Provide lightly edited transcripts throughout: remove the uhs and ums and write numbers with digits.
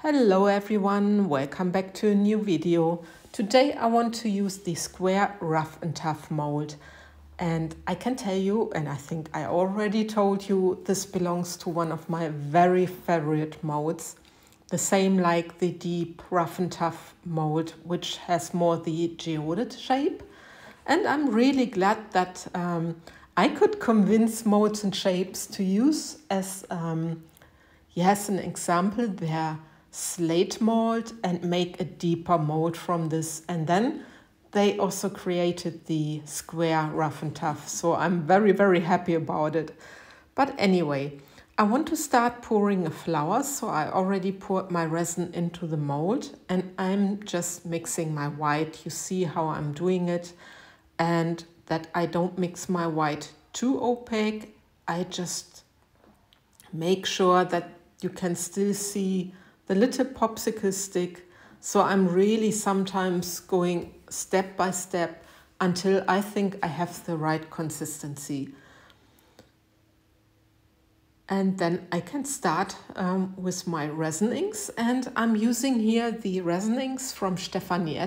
Hello everyone, welcome back to a new video. Today I want to use the square rough and tough mold, and I can tell you, and I think I already told you, this belongs to one of my very favorite molds. The same like the deep rough and tough mold, which has more the geoded shape. And I'm really glad that I could convince molds and shapes to use as an example their slate mold and make a deeper mold from this. And then they also created the square rough and tough. So I'm very, very happy about it. But anyway, I want to start pouring a flower. So I already poured my resin into the mold and I'm just mixing my white. You see how I'm doing it, and that I don't mix my white too opaque. I just make sure that you can still see the little popsicle stick. So I'm really sometimes going step by step until I think I have the right consistency. And then I can start with my resin inks, and I'm using here the resin inks from Stefanie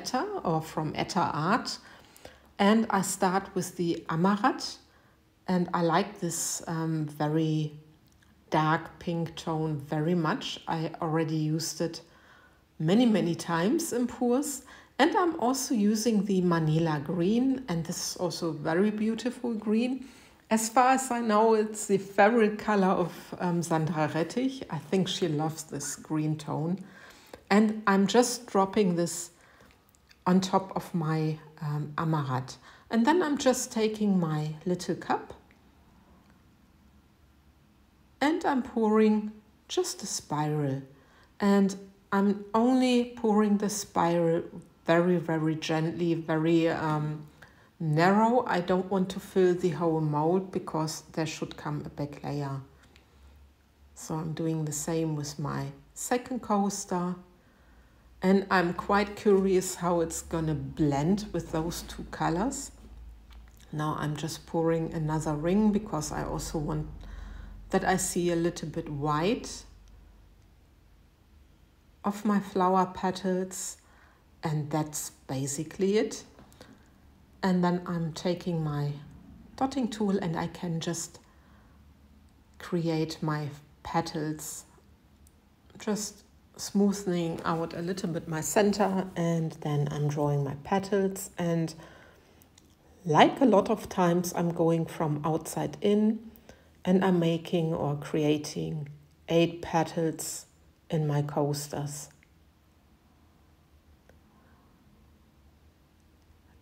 or from Etta Art. And I start with the Amaranth, and I like this very dark pink tone very much. I already used it many times in pours. And I'm also using the Manila green, and this is also very beautiful green. As far as I know, it's the favorite color of Sandra Rettich. I think she loves this green tone. And I'm just dropping this on top of my Amaranth. And then I'm just taking my little cup and I'm pouring just a spiral. And I'm only pouring the spiral very gently, very narrow. I don't want to fill the whole mold because there should come a back layer. So I'm doing the same with my second coaster. And I'm quite curious how it's gonna blend with those two colors. Now I'm just pouring another ring because I also want that I see a little bit white of my flower petals, and that's basically it. And then I'm taking my dotting tool and I can just create my petals, just smoothing out a little bit my center, and then I'm drawing my petals. And like a lot of times I'm going from outside in, and I'm making or creating 8 petals in my coasters.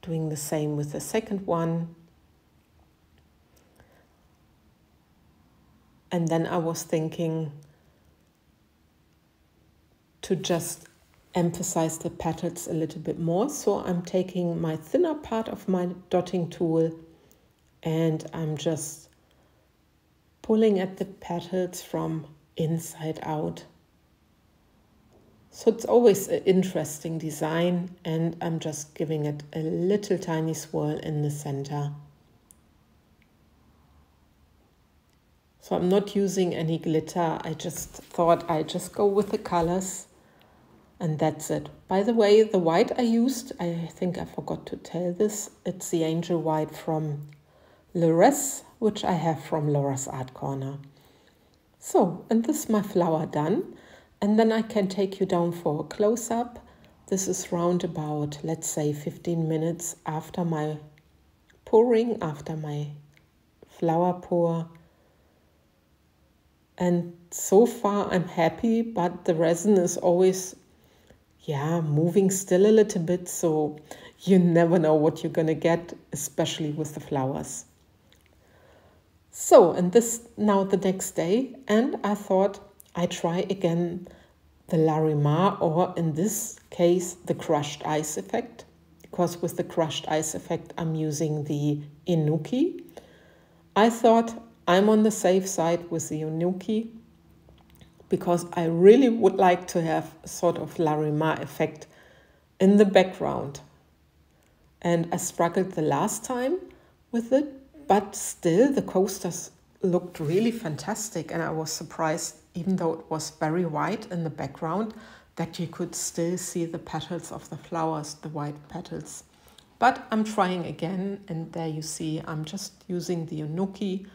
Doing the same with the second one. And then I was thinking to just emphasize the petals a little bit more. So I'm taking my thinner part of my dotting tool and I'm just pulling at the petals from inside out. So it's always an interesting design, and I'm just giving it a little tiny swirl in the center. So I'm not using any glitter. I just thought I'd just go with the colors, and that's it. By the way, the white I used, I think I forgot to tell this, it's the Angel White from Resin, which I have from Laura's Art Corner. So, and this is my flower done. And then I can take you down for a close-up. This is round about, let's say, 15 minutes after my pouring, after my flower pour. And so far I'm happy, but the resin is always, moving still a little bit. So you never know what you're gonna get, especially with the flowers. So, and this now the next day, and I thought I try again the Larimar, or in this case the crushed ice effect, because with the crushed ice effect I'm using the Inuki. I thought I'm on the safe side with the Inuki because I really would like to have a sort of Larimar effect in the background. And I struggled the last time with it, but still the coasters looked really fantastic, and I was surprised even though it was very white in the background, that you could still see the petals of the flowers, the white petals. But I'm trying again, and there you see I'm just using the Inuki.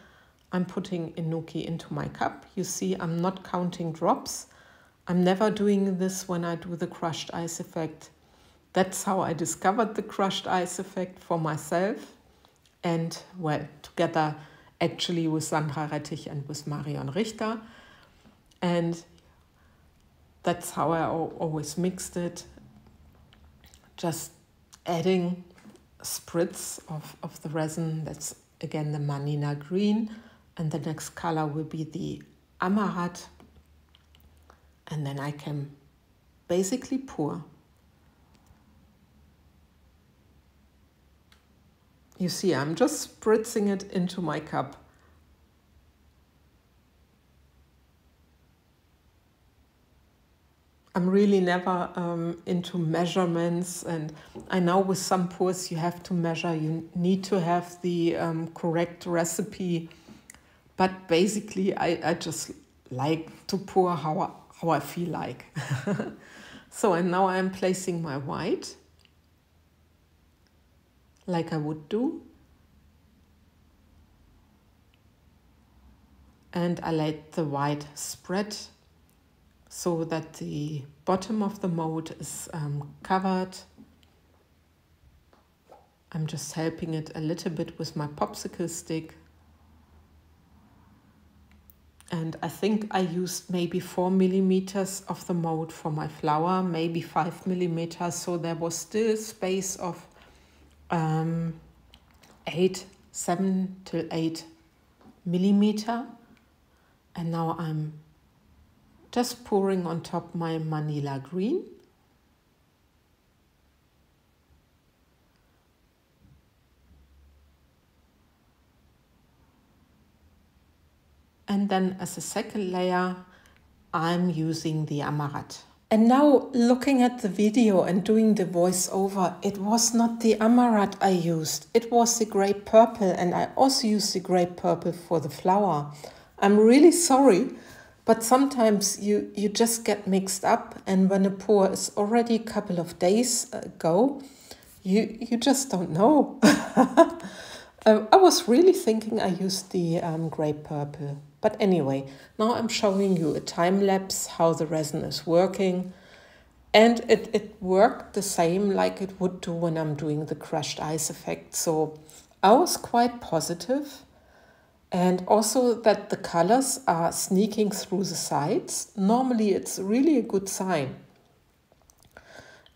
I'm putting Inuki into my cup. You see I'm not counting drops. I'm never doing this when I do the crushed ice effect. That's how I discovered the crushed ice effect for myself. And well, together actually with Sandra Rettich and with Marion Richter. And that's how I always mixed it. Just adding spritz of the resin. That's again the Manila green. And the next color will be the Amaranth. And then I can basically pour. You see, I'm just spritzing it into my cup. I'm really never into measurements, and I know with some pours you have to measure, you need to have the correct recipe, but basically I just like to pour how I feel like. So, and now I'm placing my white, like I would do. And I let the white spread so that the bottom of the mold is covered. I'm just helping it a little bit with my popsicle stick. And I think I used maybe 4 millimeters of the mold for my flower, maybe 5 millimeters. So there was still space of 7 to 8 millimeter. And now I'm just pouring on top my Manila green. And then as a second layer, I'm using the Amaranth. And now looking at the video and doing the voiceover, it was not the Amaranth I used. It was the grape purple, and I also used the grape purple for the flower. I'm really sorry, but sometimes you just get mixed up, and when a pour is already a couple of days ago, you just don't know. I was really thinking I used the grape purple. But anyway, now I'm showing you a time lapse, how the resin is working. And it worked the same like it would do when I'm doing the crushed ice effect. So I was quite positive. And also that the colors are sneaking through the sides. Normally it's really a good sign.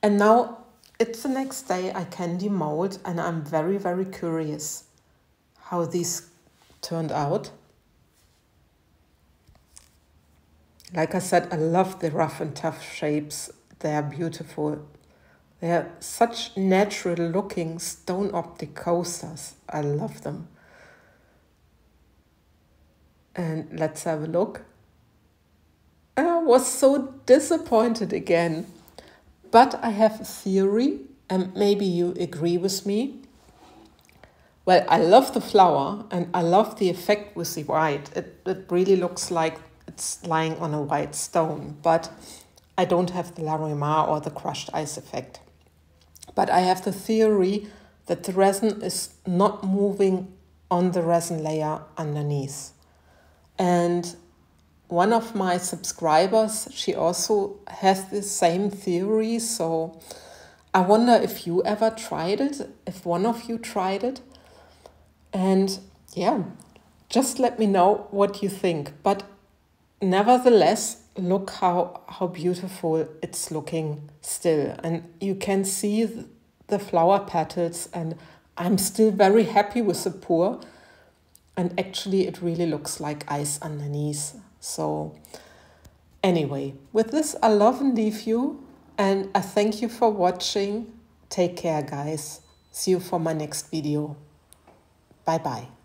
And now it's the next day, I can demold, and I'm very, very curious how these turned out. Like I said, I love the rough and tough shapes. They are beautiful. They are such natural looking stone optic coasters. I love them. And let's have a look. I was so disappointed again. But I have a theory, and maybe you agree with me. Well, I love the flower, and I love the effect with the white. It really looks like it's lying on a white stone, but I don't have the Larimar or the crushed ice effect. But I have the theory that the resin is not moving on the resin layer underneath. And one of my subscribers, she also has the same theory, so I wonder if you ever tried it, if one of you tried it. And yeah, just let me know what you think. But nevertheless, look how beautiful it's looking still. And you can see the flower petals, and I'm still very happy with the pour. And actually it really looks like ice underneath. So anyway, with this I love and leave you, and I thank you for watching. Take care, guys. See you for my next video. Bye bye.